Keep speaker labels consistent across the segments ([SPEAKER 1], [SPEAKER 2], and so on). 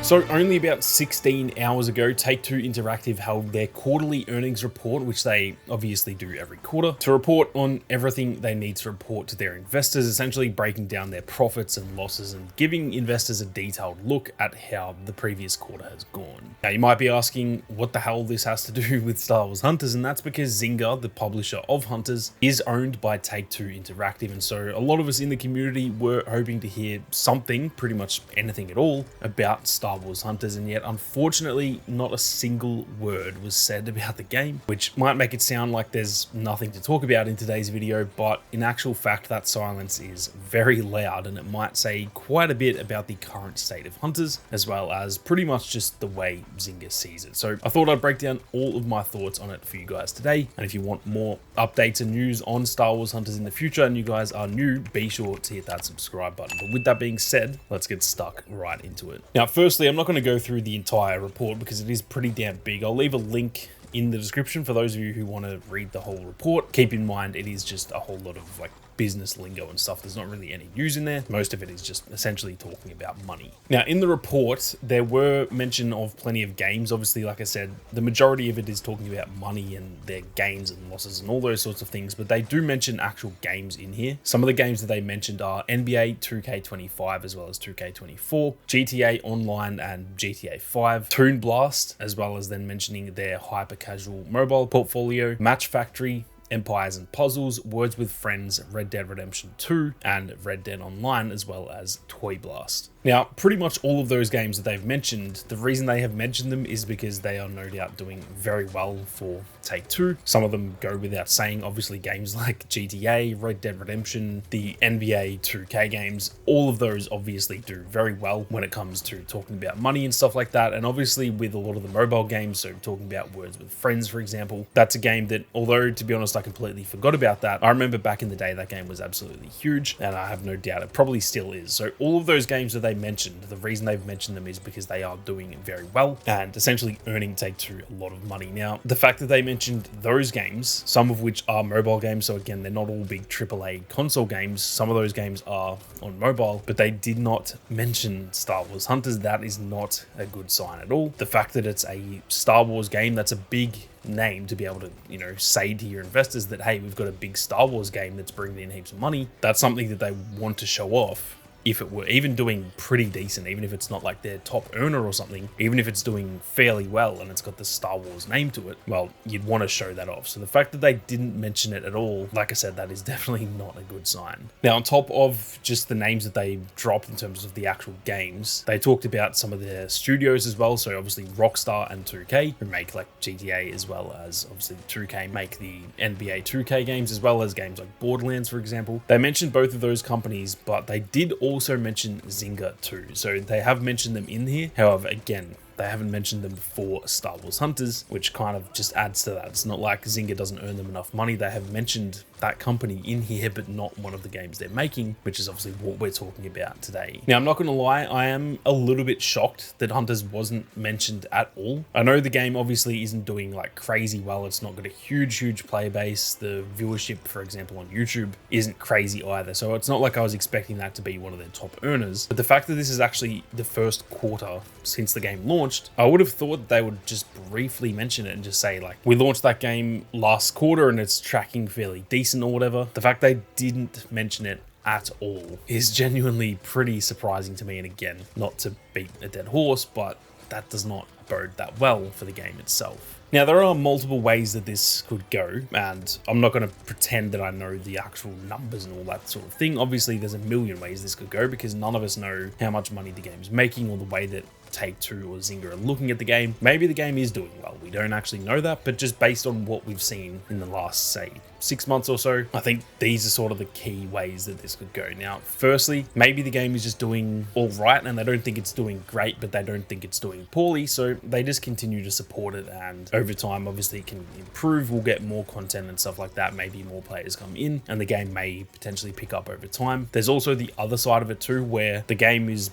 [SPEAKER 1] So only about 16 hours ago, Take-Two Interactive held their quarterly earnings report, which they obviously do every quarter, to report on everything they need to report to their investors, essentially breaking down their profits and losses and giving investors a detailed look at how the previous quarter has gone. Now you might be asking what the hell this has to do with Star Wars Hunters, and that's because Zynga, the publisher of Hunters, is owned by Take-Two Interactive, and so a lot of us in the community were hoping to hear something, pretty much anything at all, about Star Wars Hunters, and yet unfortunately not a single word was said about the game, which might make it sound like there's nothing to talk about in today's video, but in actual fact that silence is very loud and it might say quite a bit about the current state of Hunters, as well as pretty much just the way Zynga sees it. So I thought I'd break down all of my thoughts on it for you guys today, and if you want more updates and news on Star Wars Hunters in the future and you guys are new, be sure to hit that subscribe button. But with that being said, let's get stuck right into it. Now firstly, I'm not going to go through the entire report because it is pretty damn big. I'll leave a link in the description for those of you who want to read the whole report. Keep in mind it is just a whole lot of like business lingo and stuff. There's not really any news in there. Most of it is just essentially talking about money. Now in the report, there were mention of plenty of games. Obviously, like I said, the majority of it is talking about money and their gains and losses and all those sorts of things, but they do mention actual games in here. Some of the games that they mentioned are NBA 2K25 as well as 2K24, GTA Online and GTA 5, Toon Blast, as well as then mentioning their hyper casual mobile portfolio, Match Factory, Empires and Puzzles, Words with Friends, Red Dead Redemption 2, and Red Dead Online, as well as Toy Blast. Now, pretty much all of those games that they've mentioned, the reason they have mentioned them is because they are no doubt doing very well for Take-Two. Some of them go without saying. Obviously, games like GTA, Red Dead Redemption, the NBA 2K games, all of those obviously do very well when it comes to talking about money and stuff like that. And obviously with a lot of the mobile games, so talking about Words with Friends, for example, that's a game that, although to be honest, I completely forgot about that. I remember back in the day that game was absolutely huge, and I have no doubt it probably still is. So all of those games that they mentioned, the reason they've mentioned them is because they are doing very well and essentially earning Take-Two a lot of money. Now, the fact that they mentioned those games, some of which are mobile games, so again, they're not all big AAA console games. Some of those games are on mobile, but they did not mention Star Wars Hunters. That is not a good sign at all. The fact that it's a Star Wars game, that's a big name to be able to, you know, say to your investors that, hey, we've got a big Star Wars game that's bringing in heaps of money. That's something that they want to show off. If it were even doing pretty decent, even if it's not like their top earner or something, even if it's doing fairly well and it's got the Star Wars name to it, well, you'd want to show that off. So the fact that they didn't mention it at all, like I said, that is definitely not a good sign. Now, on top of just the names that they dropped in terms of the actual games, they talked about some of their studios as well. So obviously Rockstar and 2K, who make like GTA, as well as obviously 2K make the NBA 2K games, as well as games like Borderlands, for example. They mentioned both of those companies, but they did also mention Zynga too. So they have mentioned them in here. However, again, they haven't mentioned them for Star Wars Hunters, which kind of just adds to that. It's not like Zynga doesn't earn them enough money. They have mentioned that company in here, but not one of the games they're making, which is obviously what we're talking about today. Now, I'm not going to lie, I am a little bit shocked that Hunters wasn't mentioned at all. I know the game obviously isn't doing like crazy well. It's not got a huge player base. The viewership, for example, on YouTube isn't crazy either. So it's not like I was expecting that to be one of their top earners. But the fact that this is actually the first quarter since the game launched, I would have thought they would just briefly mention it and just say like, we launched that game last quarter and it's tracking fairly decent or whatever. The fact they didn't mention it at all is genuinely pretty surprising to me. And again, not to beat a dead horse, but that does not bode that well for the game itself. Now, there are multiple ways that this could go, and I'm not going to pretend that I know the actual numbers and all that sort of thing. Obviously, there's a million ways this could go because none of us know how much money the game's making or the way that Take-Two or Zynga are looking at the game. Maybe the game is doing well. We don't actually know that, but just based on what we've seen in the last, say, 6 months or so, I think these are sort of the key ways that this could go. Now, firstly, maybe the game is just doing all right and they don't think it's doing great, but they don't think it's doing poorly, so they just continue to support it, and over time, obviously, it can improve. We'll get more content and stuff like that. Maybe more players come in and the game may potentially pick up over time. There's also the other side of it too, where the game is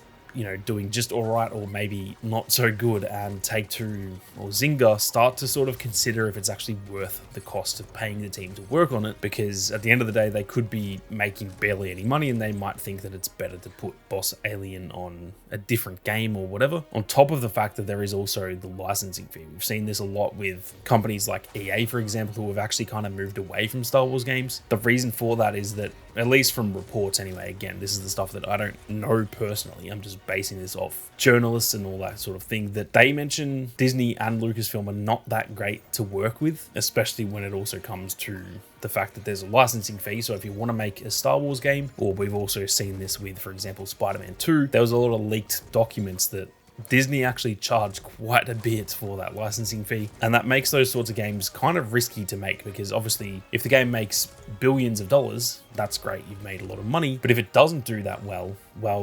[SPEAKER 1] doing just all right or maybe not so good, and Take-Two or Zynga start to sort of consider if it's actually worth the cost of paying the team to work on it, because at the end of the day, they could be making barely any money and they might think that it's better to put Boss Alien on a different game or whatever. On top of the fact that there is also the licensing fee. We've seen this a lot with companies like EA, for example, who have actually kind of moved away from Star Wars games. The reason for that is that, at least from reports anyway, again, this is the stuff that I don't know personally, I'm just basing this off journalists and all that sort of thing, that they mention Disney and Lucasfilm are not that great to work with, especially when it also comes to the fact that there's a licensing fee. So if you want to make a Star Wars game, or we've also seen this with, for example, Spider-Man 2, there was a lot of leaked documents that Disney actually charged quite a bit for that licensing fee, and that makes those sorts of games kind of risky to make, because obviously if the game makes billions of dollars, that's great, you've made a lot of money, but if it doesn't do that well,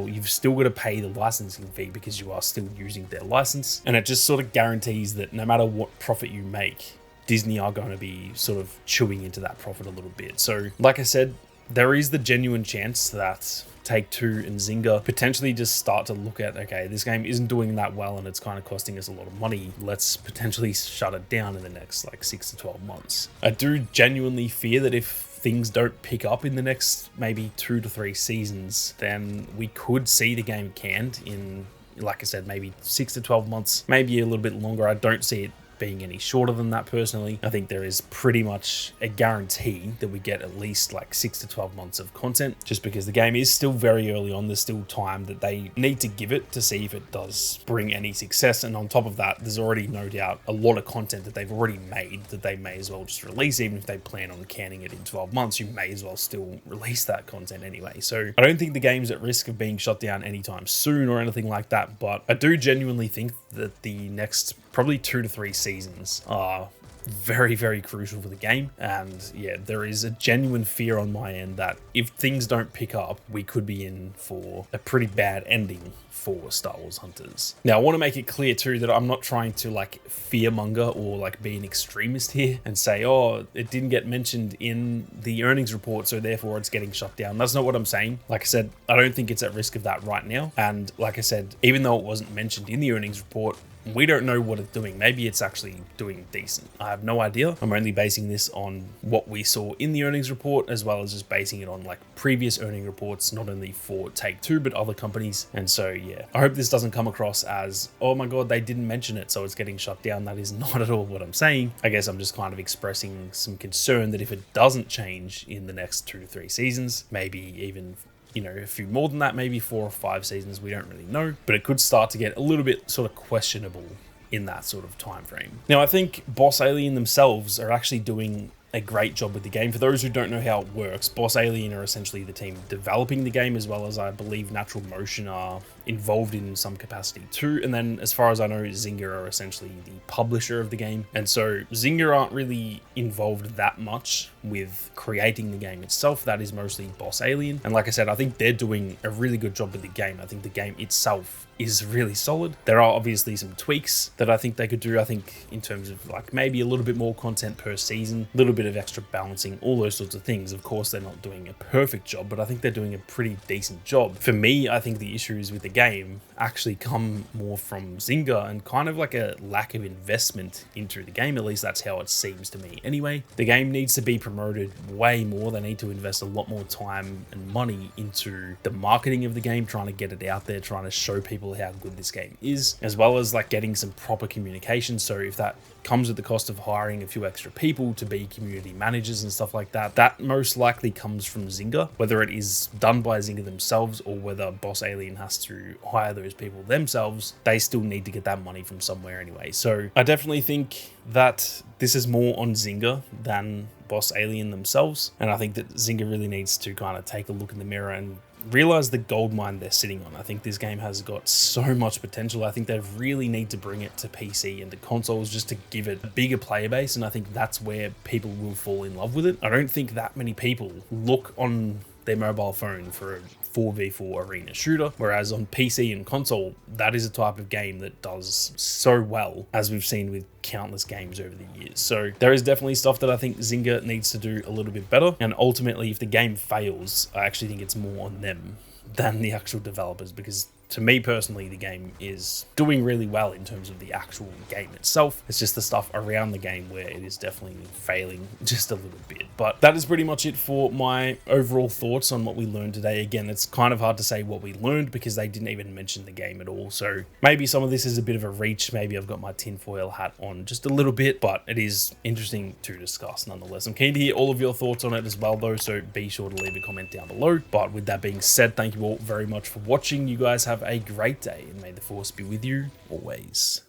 [SPEAKER 1] you've still got to pay the licensing fee because you are still using their license, and it just sort of guarantees that no matter what profit you make, Disney are going to be sort of chewing into that profit a little bit. So like I said, there is the genuine chance that Take-Two and Zynga potentially just start to look at, okay, this game isn't doing that well and it's kind of costing us a lot of money, let's potentially shut it down in the next 6 to 12 months. I do genuinely fear that if things don't pick up in the next maybe 2 to 3 seasons, then we could see the game canned in, like I said, maybe 6 to 12 months, maybe a little bit longer. I don't see it being any shorter than that personally. I think there is pretty much a guarantee that we get at least 6 to 12 months of content, just because the game is still very early on. There's still time that they need to give it to see if it does bring any success, and on top of that, there's already no doubt a lot of content that they've already made that they may as well just release. Even if they plan on canning it in 12 months, you may as well still release that content anyway. So I don't think the game's at risk of being shut down anytime soon or anything like that, but I do genuinely think that the next probably 2 to 3 seasons are very, very crucial for the game. And yeah, there is a genuine fear on my end that if things don't pick up, we could be in for a pretty bad ending for Star Wars Hunters. Now, I want to make it clear too that I'm not trying to fearmonger or be an extremist here and say, oh, it didn't get mentioned in the earnings report, so therefore it's getting shut down. That's not what I'm saying. Like I said, I don't think it's at risk of that right now. And like I said, even though it wasn't mentioned in the earnings report, we don't know what it's doing. Maybe it's actually doing decent. I have no idea. I'm only basing this on what we saw in the earnings report, as well as just basing it on previous earning reports, not only for Take-Two, but other companies. And so, yeah, I hope this doesn't come across as, oh my God, they didn't mention it, so it's getting shut down. That is not at all what I'm saying. I guess I'm just kind of expressing some concern that if it doesn't change in the next 2 to 3 seasons, maybe even a few more than that, maybe 4 or 5 seasons, we don't really know, but it could start to get a little bit sort of questionable in that sort of time frame. Now, I think Boss Alien themselves are actually doing a great job with the game. For those who don't know how it works, Boss Alien are essentially the team developing the game, as well as I believe Natural Motion are involved in some capacity too. And then as far as I know, Zynga are essentially the publisher of the game. And so Zynga aren't really involved that much with creating the game itself. That is mostly Boss Alien. And like I said, I think they're doing a really good job with the game. I think the game itself is really solid. There are obviously some tweaks that I think they could do. I think in terms of maybe a little bit more content per season, a little bit of extra balancing, all those sorts of things. Of course, they're not doing a perfect job, but I think they're doing a pretty decent job. For me, I think the issues with the game actually come more from Zynga and kind of a lack of investment into the game. At least that's how it seems to me anyway. The game needs to be promoted way more. They need to invest a lot more time and money into the marketing of the game, trying to get it out there, trying to show people how good this game is, as well as getting some proper communication. So if that comes at the cost of hiring a few extra people to be community managers and stuff like that, that most likely comes from Zynga, whether it is done by Zynga themselves or whether Boss Alien has to hire those people themselves. They still need to get that money from somewhere anyway. So I definitely think that this is more on Zynga than Boss Alien themselves, and I think that Zynga really needs to kind of take a look in the mirror and realize the gold mine they're sitting on. I think this game has got so much potential. I think they really need to bring it to PC and to consoles just to give it a bigger player base, and I think that's where people will fall in love with it. I don't think that many people look on their mobile phone for a 4v4 arena shooter, whereas on PC and console, that is a type of game that does so well, as we've seen with countless games over the years. So there is definitely stuff that I think Zynga needs to do a little bit better. And ultimately, if the game fails, I actually think it's more on them than the actual developers, because to me personally, the game is doing really well in terms of the actual game itself. It's just the stuff around the game where it is definitely failing just a little bit. But that is pretty much it for my overall thoughts on what we learned today. Again, it's kind of hard to say what we learned because they didn't even mention the game at all. So maybe some of this is a bit of a reach. Maybe I've got my tinfoil hat on just a little bit, but it is interesting to discuss nonetheless. I'm keen to hear all of your thoughts on it as well though, so be sure to leave a comment down below. But with that being said, thank you all very much for watching. You guys have a great day, and may the force be with you always.